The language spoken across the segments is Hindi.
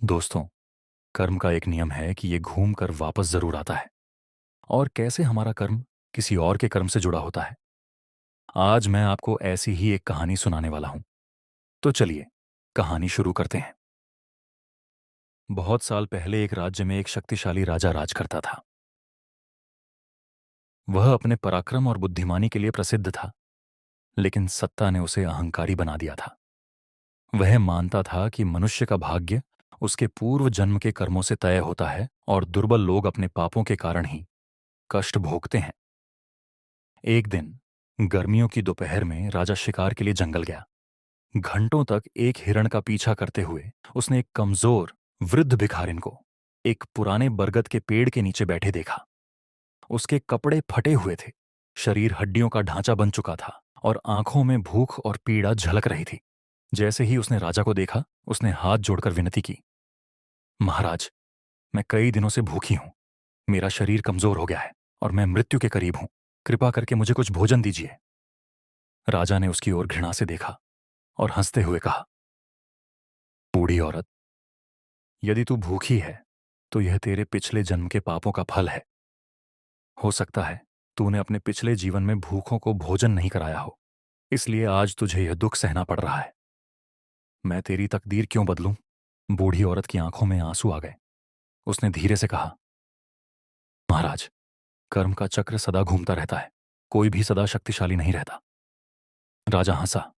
दोस्तों, कर्म का एक नियम है कि ये घूम कर वापस जरूर आता है। और कैसे हमारा कर्म किसी और के कर्म से जुड़ा होता है, आज मैं आपको ऐसी ही एक कहानी सुनाने वाला हूं। तो चलिए, कहानी शुरू करते हैं। बहुत साल पहले एक राज्य में एक शक्तिशाली राजा राज करता था। वह अपने पराक्रम और बुद्धिमानी के लिए प्रसिद्ध था, लेकिन सत्ता ने उसे अहंकारी बना दिया था। वह मानता था कि मनुष्य का भाग्य उसके पूर्व जन्म के कर्मों से तय होता है और दुर्बल लोग अपने पापों के कारण ही कष्ट भोगते हैं। एक दिन गर्मियों की दोपहर में राजा शिकार के लिए जंगल गया। घंटों तक एक हिरण का पीछा करते हुए उसने एक कमजोर वृद्ध भिखारिन को एक पुराने बरगद के पेड़ के नीचे बैठे देखा। उसके कपड़े फटे हुए थे, शरीर हड्डियों का ढांचा बन चुका था और आंखों में भूख और पीड़ा झलक रही थी। जैसे ही उसने राजा को देखा, उसने हाथ जोड़कर विनती की, महाराज, मैं कई दिनों से भूखी हूं। मेरा शरीर कमजोर हो गया है और मैं मृत्यु के करीब हूं। कृपा करके मुझे कुछ भोजन दीजिए। राजा ने उसकी ओर घृणा से देखा और हंसते हुए कहा, बूढ़ी औरत, यदि तू भूखी है तो यह तेरे पिछले जन्म के पापों का फल है। हो सकता है तूने अपने पिछले जीवन में भूखों को भोजन नहीं कराया हो, इसलिए आज तुझे यह दुख सहना पड़ रहा है। मैं तेरी तकदीर क्यों बदलूं? बूढ़ी औरत की आंखों में आंसू आ गए। उसने धीरे से कहा, महाराज, कर्म का चक्र सदा घूमता रहता है, कोई भी सदा शक्तिशाली नहीं रहता। राजा हंसा।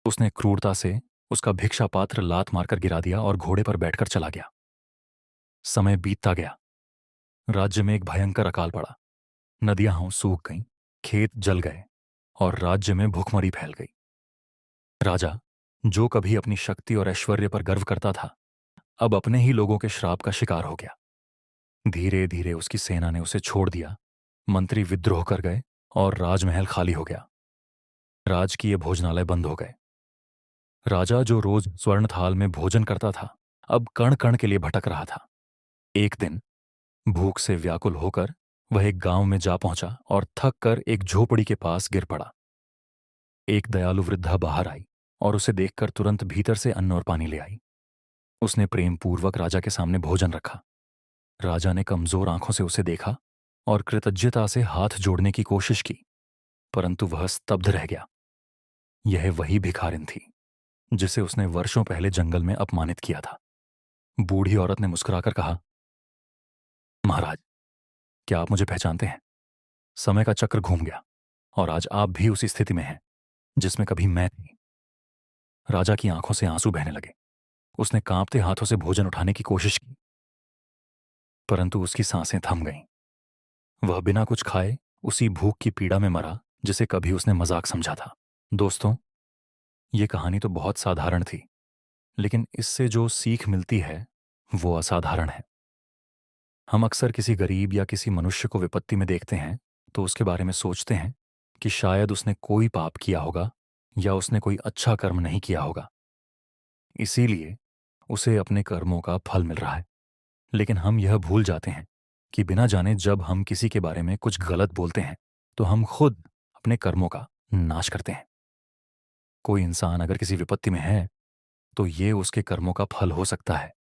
उसने क्रूरता से उसका भिक्षा पात्र लात मारकर गिरा दिया और घोड़े पर बैठकर चला गया। समय बीतता गया। राज्य में एक भयंकर अकाल पड़ा। नदियां सूख गईं, खेत जल गए और राज्य में भुखमरी फैल गई। राजा, जो कभी अपनी शक्ति और ऐश्वर्य पर गर्व करता था, अब अपने ही लोगों के श्राप का शिकार हो गया। धीरे धीरे उसकी सेना ने उसे छोड़ दिया। मंत्री विद्रोह कर गए और राजमहल खाली हो गया। राजकीय भोजनालय बंद हो गए। राजा, जो रोज स्वर्ण थाल में भोजन करता था, अब कण कण के लिए भटक रहा था। एक दिन भूख से व्याकुल होकर वह एक गांव में जा पहुंचा और थक कर एक झोपड़ी के पास गिर पड़ा। एक दयालु वृद्धा बाहर आई और उसे देखकर तुरंत भीतर से अन्न और पानी ले आई। उसने प्रेम पूर्वक राजा के सामने भोजन रखा। राजा ने कमजोर आंखों से उसे देखा और कृतज्ञता से हाथ जोड़ने की कोशिश की, परंतु वह स्तब्ध रह गया। यह वही भिखारिन थी जिसे उसने वर्षों पहले जंगल में अपमानित किया था। बूढ़ी औरत ने मुस्कुराकर कहा, महाराज, क्या आप मुझे पहचानते हैं? समय का चक्र घूम गया और आज आप भी उसी स्थिति में हैं जिसमें कभी मैं थी। राजा की आंखों से आंसू बहने लगे। उसने कांपते हाथों से भोजन उठाने की कोशिश की, परंतु उसकी सांसें थम गईं। वह बिना कुछ खाए उसी भूख की पीड़ा में मरा जिसे कभी उसने मजाक समझा था। दोस्तों, ये कहानी तो बहुत साधारण थी, लेकिन इससे जो सीख मिलती है वो असाधारण है। हम अक्सर किसी गरीब या किसी मनुष्य को विपत्ति में देखते हैं तो उसके बारे में सोचते हैं कि शायद उसने कोई पाप किया होगा या उसने कोई अच्छा कर्म नहीं किया होगा, इसीलिए उसे अपने कर्मों का फल मिल रहा है। लेकिन हम यह भूल जाते हैं कि बिना जाने जब हम किसी के बारे में कुछ गलत बोलते हैं तो हम खुद अपने कर्मों का नाश करते हैं। कोई इंसान अगर किसी विपत्ति में है तो ये उसके कर्मों का फल हो सकता है,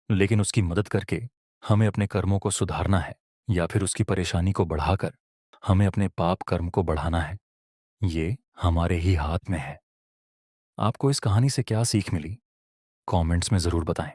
लेकिन उसकी मदद करके हमें अपने कर्मों को सुधारना है या फिर उसकी परेशानी को बढ़ाकर हमें अपने पाप कर्म को बढ़ाना है, ये हमारे ही हाथ में है। आपको इस कहानी से क्या सीख मिली? कमेंट्स में जरूर बताएं।